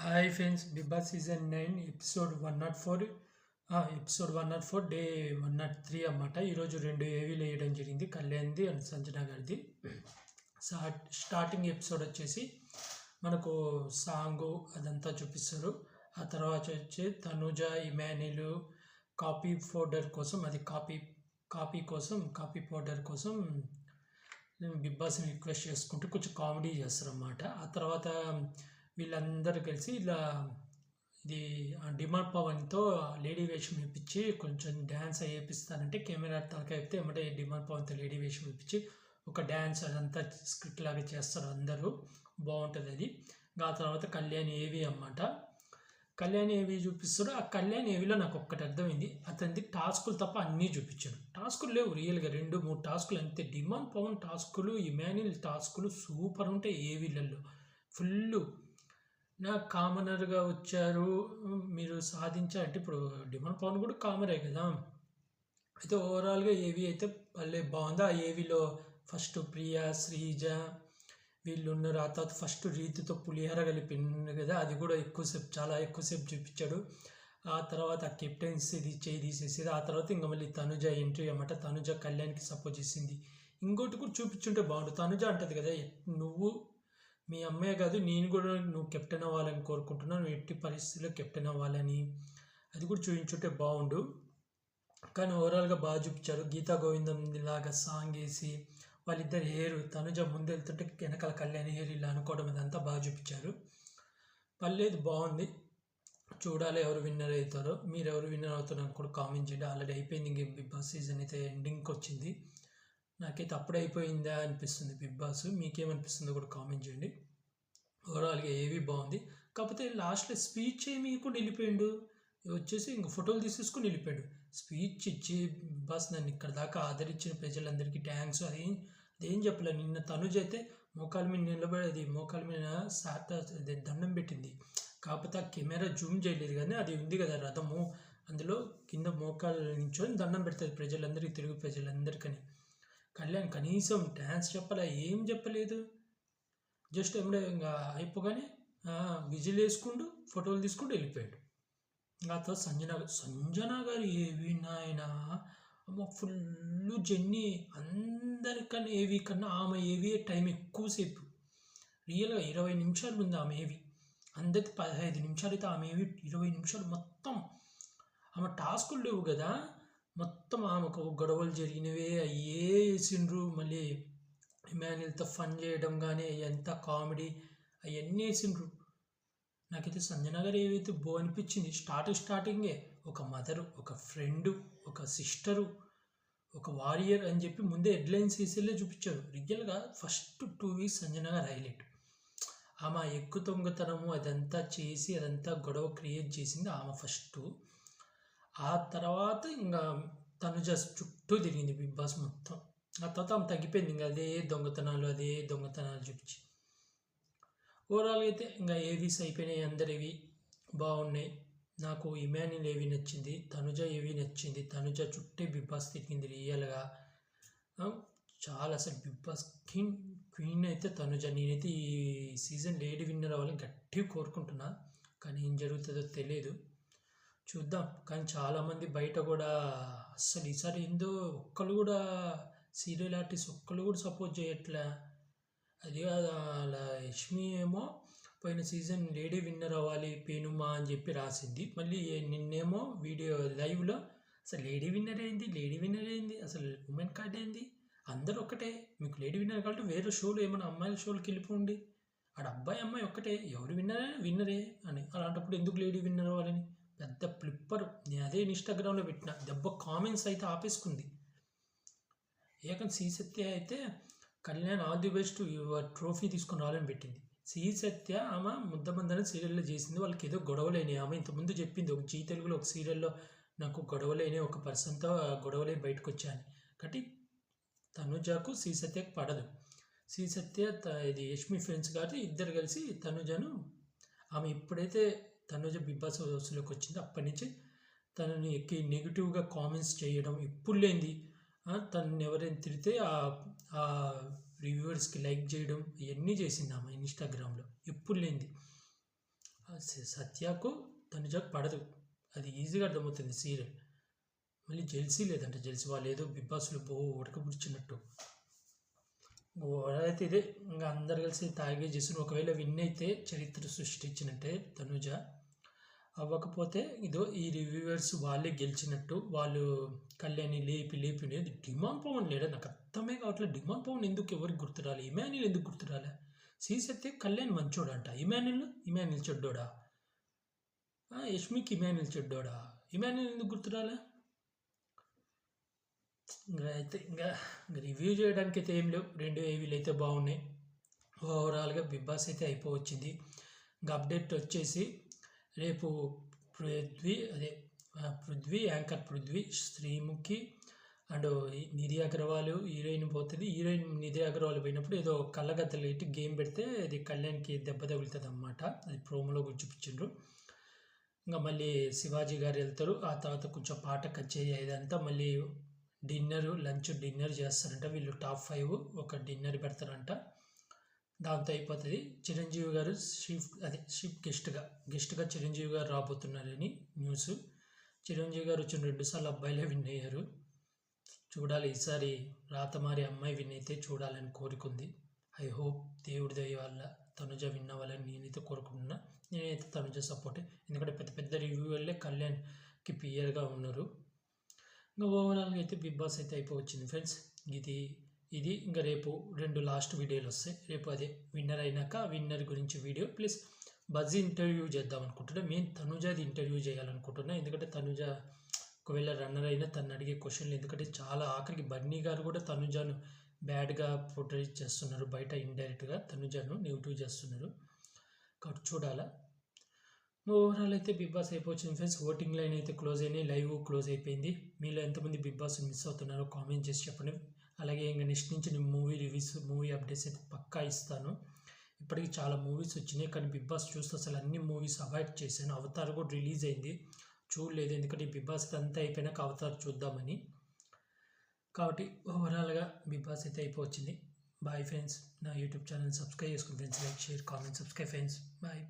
Hi friends, Bigg Boss season 9 episode 104 episode 104 day 103 అన్నమాట. ఈరోజు 2 ఏవీలు వేయడం జరిగింది, కళ్యాణ్ది అండ్ సంజన గారిది. స్టార్టింగ్ ఎపిసోడ్ వచ్చేసి మనకు సాంగు అదంతా చూపిస్తారు. ఆ తర్వాత వచ్చి తనుజ, ఇమాన్యుల్ కాపీ పౌడర్ కోసం, అది కాపీ పౌడర్ కోసం బిగ్ బాస్ని రిక్వెస్ట్ చేసుకుంటూ కొంచెం కామెడీ చేస్తారు అన్నమాట. ఆ తర్వాత వీళ్ళందరూ కలిసి ఇలా ఇది డిమాండ్ పవన్తో లేడీ వేషం వేయించి కొంచెం డ్యాన్స్ వేపిస్తానంటే కెమెరా తలకైతే ఏమంటే డిమాండ్ పవన్తో లేడీ వేషం వేయించి ఒక డ్యాన్స్ అదంతా స్క్రిప్ట్ లాగా చేస్తారు అందరూ. బాగుంటుంది అది. ఆ తర్వాత కళ్యాణ్ ఏవి అన్నమాట. కళ్యాణ్ ఏవి చూపిస్తాడు. ఆ కళ్యాణ్ ఏవిలో నాకు ఒక్కటి అర్థమైంది, అతనిది టాస్కులు తప్ప అన్నీ చూపించాడు. టాస్కులు లేవు రియల్గా, 2-3 టాస్కులు అంతే. డిమాండ్ పవన్ టాస్కులు, ఇమాన్యుల్ టాస్కులు సూపర్ ఉంటాయి ఏవీలలో. ఫుల్ నా కామనర్గా వచ్చారు, మీరు సాధించారంటే ఇప్పుడు డిమాండ్ పవన్ కూడా కామరే కదా. అయితే ఓవరాల్గా ఏవి అయితే భలే బాగుంది. ఆ ఏవిలో ఫస్ట్ ప్రియా, శ్రీజ వీళ్ళు ఉన్నారు. ఆ తర్వాత ఫస్ట్ రీతితో పులిహార కలిపింది కదా, అది కూడా చాలా ఎక్కువసేపు చూపించాడు. ఆ తర్వాత ఆ కెప్టెన్సీది చేయి తీసేసేది. ఆ తర్వాత ఇంకా మళ్ళీ తనుజ ఎంట్రీ అన్నమాట. తనుజ కళ్యాణ్కి సపోర్ట్ చేసింది. ఇంకోటి కూడా చూపించుంటే బాగుంటుంది. తనుజ అంటది కదా, నువ్వు మీ అమ్మాయి కాదు, నేను కూడా నువ్వు కెప్టెన్ అవ్వాలని కోరుకుంటున్నాను, నువ్వు ఎట్టి పరిస్థితుల్లో కెప్టెన్ అవ్వాలని. అది కూడా చూపించుంటే బాగుండు. కానీ ఓవరాల్గా బాగా చూపించారు. గీతా గోవిందం లాగా సాంగ్ వేసి వాళ్ళిద్దరు హెయిర్, తనుజ ముందు వెళ్తుంటే వెనకాల కళ్యాణ్ హెయిర్ ఇలా అనుకోవడం, ఇదంతా బాగా చూపించారు. పర్లేదు, బాగుంది. చూడాలి ఎవరు విన్నర్ అవుతారో. మీరు ఎవరు విన్నర్ అవుతారో కూడా కామెంట్ చేయండి. ఆల్రెడీ అయిపోయింది, ఇంక బిగ్ బాస్ సీజన్ అయితే ఎండింగ్కి వచ్చింది. నాకైతే అప్పుడే అయిపోయిందా అనిపిస్తుంది బిగ్ బాస్. మీకేమనిపిస్తుందో కూడా కామెంట్ చేయండి. ఓవరాల్గా ఏవి బాగుంది. కాకపోతే లాస్ట్లో స్పీచ్ ఏమి కూడా వెళ్ళిపోయాడు. వచ్చేసి ఇంక ఫోటోలు తీసేసుకుని వెళ్ళిపోయాడు. స్పీచ్ ఇచ్చి బిగ్ బాస్ నన్ను ఇక్కడ దాకా ఆదరించిన ప్రజలందరికీ థ్యాంక్స్ అదేం చెప్పలేదు. నిన్న తనుజ్ అయితే మోకాల మీద నిలబడేది, మోకాల మీద దండం పెట్టింది. కాకపోతే ఆ కెమెరా జూమ్ చేయలేదు, కానీ అది ఉంది కదా రథము, అందులో కింద మోకాలు నించొని దండం పెడుతుంది ప్రజలందరికీ, తెలుగు ప్రజలందరికని. కళ్యాణ్ కనీసం డ్యాన్స్ చెప్పలే, ఏం చెప్పలేదు. జస్ట్ ఏమిడే ఇంకా అయిపోగానే విజిల్ వేసుకుంటూ ఫోటోలు తీసుకుంటూ వెళ్ళిపోయాడు. ఆ తర్వాత సంజన గారు ఏవి నాయన ఫుల్ జెన్నీ, అందరికన్నా ఏవి కన్నా ఆమె ఏవి టైం ఎక్కువసేపు. రియల్గా 20 నిమిషాలు ఉంది ఆమె ఏవి. అందరికి 15 నిమిషాలు అయితే ఆమె ఏవి 20 నిమిషాలు మొత్తం. ఆమె టాస్కులు లేవు కదా, మొత్తం ఆమెకు గొడవలు జరిగినవే అయ్యే వేసిండ్రు. మళ్ళీ ఇమాన్యుల్తో ఫన్ చేయడం కానీ ఎంత కామెడీ అవన్నీ వేసిండ్రు. నాకైతే సంజన గారు ఏవైతే అనిపించింది. స్టార్టింగే ఒక మదరు, ఒక ఫ్రెండు, ఒక సిస్టరు, ఒక వారియర్ అని చెప్పి ముందే హెడ్లైన్స్ వేసేలే చూపించారు. రియల్గా ఫస్ట్ 2 వీక్స్ సంజన గారు హైలైట్. ఆమె ఎక్కువ దొంగతనము అదంతా చేసి అదంతా గొడవ క్రియేట్ చేసింది ఆమె ఫస్ట్. ఆ తర్వాత ఇంకా తనుజ చుట్టూ తిరిగింది బిగ్ బాస్ మొత్తం. ఆ తర్వాత ఆమె తగ్గిపోయింది, ఇంకా అదే దొంగతనాలు చూపించి. ఓవరాల్గా అయితే ఇంకా ఏవీస్ అయిపోయినాయి, అందరివి బాగున్నాయి. నాకు ఇమాన్యుల్ ఏవి నచ్చింది, తనుజ ఏవి నచ్చింది. తనుజ చుట్టే బిగ్ బాస్ తిరిగింది రియల్గా. చాలా అసలు బిగ్ బాస్ క్వీన్ అయితే తనుజ. నేనైతే ఈ సీజన్ లేడీ విన్నర్ అవ్వాలని గట్టిగా కోరుకుంటున్నా, కానీ ఏం జరుగుతుందో తెలియదు, చూద్దాం. కానీ చాలామంది బయట కూడా అస్సలు ఈసారి ఏందో ఒక్కళ్ళు కూడా సీరియల్ ఆర్టిస్ట్ ఒక్కళ్ళు కూడా సపోర్ట్ చేయట్లే. అది అలా యష్మి ఏమో పోయిన సీజన్ లేడీ విన్నర్ అవ్వాలి పేనుమా అని చెప్పి రాసింది. మళ్ళీ నిన్నేమో వీడియో లైవ్లో అసలు లేడీ విన్నర్ ఏంది, అసలు ఉమెన్ కార్డ్ ఏంది, అందరూ ఒక్కటే. మీకు లేడీ విన్నర్ కాబట్టి వేరే షోలు ఏమైనా అమ్మాయిల షోలకి వెళ్ళిపోండి, ఆడ అబ్బాయి అమ్మాయి ఒక్కటే, ఎవరు విన్నరే అని. అలాంటప్పుడు ఎందుకు లేడీ విన్నర్ అవ్వాలని పెద్ద ఫ్లిప్పర్. నేను అదే ఇన్స్టాగ్రామ్లో పెట్టిన, దెబ్బ కామెంట్స్ అయితే ఆపేసుకుంది. ఏకం శ్రీసత్య అయితే Kalyan all the best your trophy తీసుకొని రావాలని పెట్టింది. శ్రీసత్య ఆమె ముద్దమందని సీరియల్లో చేసింది, వాళ్ళకి ఏదో గొడవలేని. ఆమె ఇంతకుముందు చెప్పింది ఒక జీ తెలుగులో ఒక సీరియల్లో, నాకు గొడవలేని ఒక పర్సన్తో గొడవలే బయటకు వచ్చాను. కాబట్టి తనుజకు శ్రీసత్యకు పడదు. శ్రీసత్య ఇది యష్మి ఫ్రెండ్స్ కాబట్టి ఇద్దరు కలిసి తనుజను, ఆమె ఎప్పుడైతే తనుజ బిగ్ బాస్ హౌస్లోకి వచ్చిందో అప్పటి నుంచి తనని ఎక్కి నెగిటివ్గా కామెంట్స్ చేయడం ఎప్పుడు లేనిది. తనని ఎవరైనా తిడితే ఆ రివ్యూవర్స్కి లైక్ చేయడం ఇవన్నీ చేసింది ఆమె ఇన్స్టాగ్రామ్లో, ఎప్పుడు లేనిది. సత్యకు తనుజకు పడదు, అది ఈజీగా అర్థమవుతుంది సీరియల్. మళ్ళీ జెల్సీ లేదంటే జెల్సీ వాళ్ళు ఏదో బిగ్ బాస్లో ఉడకబుడిచినట్టు అయితే ఇదే ఇంకా అందరు కలిసి తాగే చేసిన. ఒకవేళ విన్ అయితే చరిత్ర సృష్టించినట్టే తనుజ, అవ్వకపోతే ఇదో ఈ రివ్యూవర్స్ వాళ్ళే గెలిచినట్టు. వాళ్ళు కళ్యాణి లేపి డిమాండ్ పవన్ లేడా నాకు అర్థమే కావట్లేదు. డిమాండ్ పవన్ ఎందుకు ఎవరికి గుర్తురాలి, ఇమాన్యుల్ ఎందుకు గుర్తురాలే? శ్రీసత్య కళ్యాణ్ మంచోడంట, ఇమాన్యుల్ చెడ్డోడా? యష్మికి ఇమాన్యుల్ చెడ్డోడా? ఇమాన్యుల్ ఎందుకు గుర్తురాలే? ఇంకా రివ్యూ చేయడానికి అయితే ఏం లేవు, 2 ఏవీలు అయితే బాగున్నాయి. ఓవరాల్గా బిగ్ బాస్ అయితే అయిపోవచ్చింది. ఇంకా అప్డేట్ వచ్చేసి రేపు Prithvi anchor Prithvi, Sreemukhi and Nidhi Agarwal heroine పోతుంది. హీరోయిన్ నిధి అగర్వాల్ పోయినప్పుడు ఏదో కళ్ళగద్దలు ఇట్టి గేమ్ పెడితే అది కళ్యాణ్కి దెబ్బ తగులుతుంది అన్నమాట. అది ప్రోమోలో చూపించిండ్రు. ఇంకా మళ్ళీ శివాజీ గారు వెళ్తారు. ఆ తర్వాత కొంచెం పాట కచేరీ అదంతా మళ్ళీ లంచ్ డిన్నర్ చేస్తారంట వీళ్ళు. టాప్ 5 ఒక డిన్నర్ పెడతారంట. దాంతో అయిపోతుంది. చిరంజీవి గారు చీఫ్ గెస్ట్గా చిరంజీవి గారు రాబోతున్నారని న్యూస్. చిరంజీవి గారు వచ్చిన 2 సార్లు అబ్బాయిలే విన్ అయ్యారు. చూడాలి ఈసారి రాతమారి అమ్మాయి విన్ అయితే చూడాలని కోరుకుంది. ఐ హోప్ దేవుడి దయ వల్ల తనుజ విన్ అవ్వాలని నేనైతే కోరుకుంటున్నా. నేనైతే తనుజ సపోర్టే, ఎందుకంటే పెద్ద పెద్ద రివ్యూ వల్లే కళ్యాణ్కి పియర్గా ఉన్నారు. ఇంకా ఓవరాల్గా అయితే బిగ్ బాస్ అయితే అయిపోవచ్చింది ఫ్రెండ్స్. ఇది ఇంకా రేపు 2 లాస్ట్ వీడియోలు వస్తాయి. రేపు అదే విన్నర్ అయినాక విన్నర్ గురించి వీడియో ప్లస్ బజ్ ఇంటర్వ్యూ చేద్దాం అనుకుంటున్నా. మెయిన్ తనుజది ఇంటర్వ్యూ చేయాలనుకుంటున్నా. ఎందుకంటే తనుజ ఒకవేళ రన్నర్ అయినా తను అడిగే క్వశ్చన్లు, ఎందుకంటే చాలా ఆఖరికి బన్నీ గారు కూడా తనుజను బ్యాడ్గా పోర్ట్రేట్ చేస్తున్నారు, బయట ఇండైరెక్ట్గా తనుజను నెగిటివ్ చేస్తున్నారు. కాబట్టి చూడాలా. ఓవరాల్ అయితే బిగ్ బాస్ అయిపోయింది ఫ్రెండ్స్. ఓటింగ్ లైన్ అయితే క్లోజ్ అయినాయి, లైవ్ క్లోజ్ అయిపోయింది. మీలో ఎంతమంది బిగ్ బాస్ మిస్ అవుతున్నారో కామెంట్ చేసి చెప్పండి. అలాగే ఇంకా నెక్స్ట్ నుంచి నేను మూవీ రివ్యూస్, మూవీ అప్డేట్స్ అయితే పక్కా ఇస్తాను. ఇప్పటికి చాలా మూవీస్ వచ్చినాయి, కానీ బిగ్ బాస్ చూస్తే అసలు అన్ని మూవీస్ అవాయిడ్ చేశాను. అవతార్ కూడా రిలీజ్ అయింది, చూడలేదు. ఎందుకంటే బిగ్ బాస్ అంతా అయిపోయినాక అవతార్ చూద్దామని. కాబట్టి ఓవరాల్గా బిగ్ బాస్ అయితే అయిపోవచ్చింది. Bye friends. నా యూట్యూబ్ ఛానల్ సబ్స్క్రైబ్ చేసుకోండి friends. Like, share, comment, subscribe friends. Bye.